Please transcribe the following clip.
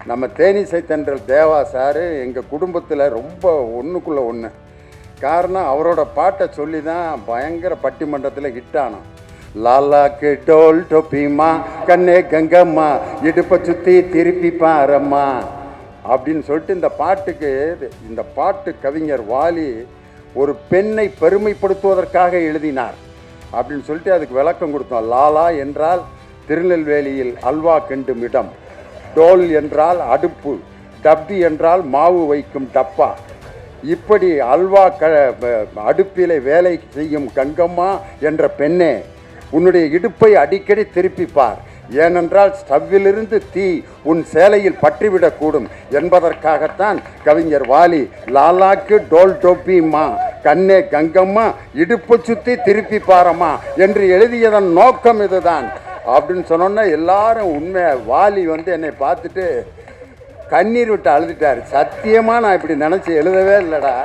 நம்ம தேனிசை தென்றல் தேவா சார் எங்கள் குடும்பத்தில் ரொம்ப ஒன்றுக்குள்ளே ஒன்று. காரணம் அவரோட பாட்டை சொல்லி தான் பயங்கர பட்டிமன்றத்தில் ஹிட் ஆனோம். லாலாக்கு டோல் டொப்பிமா கண்ணே கங்கம்மா இடுப்பை சுற்றி திருப்பி பாரம்மா அப்படின்னு சொல்லிட்டு இந்த பாட்டு கவிஞர் வாலி ஒரு பெண்ணை பெருமைப்படுத்துவதற்காக எழுதினார் அப்படின்னு சொல்லிட்டு அதுக்கு விளக்கம் கொடுத்தோம். லாலா என்றால் திருநெல்வேலியில் அல்வா கிண்டும் இடம், டோல் என்றால் அடுப்பு, டப்பி என்றால் மாவு வைக்கும் டப்பா. இப்படி அல்வா அடுப்பிலே வேலை செய்யும் கங்கம்மா என்ற பெண்ணே, உன்னுடைய இடுப்பை அடிக்கடி திருப்பிப்பார், ஏனென்றால் ஸ்டவ்விலிருந்து தீ உன் சேலையில் பற்றிவிடக்கூடும் என்பதற்காகத்தான் கவிஞர் வாலி லாலாக்கு டோல் டோப்பிம்மா கண்ணே கங்கம்மா இடுப்பு சுற்றி திருப்பி பாரம்மா என்று எழுதியதன் நோக்கம் இதுதான் அப்படின்னு சொன்னோன்னா எல்லாரும் உண்மையை வாலி என்னை பார்த்துட்டு கண்ணீர் விட்டு அழுதுட்டார். சத்தியமாக நான் இப்படி நினச்சி எழுதவே இல்லைடா.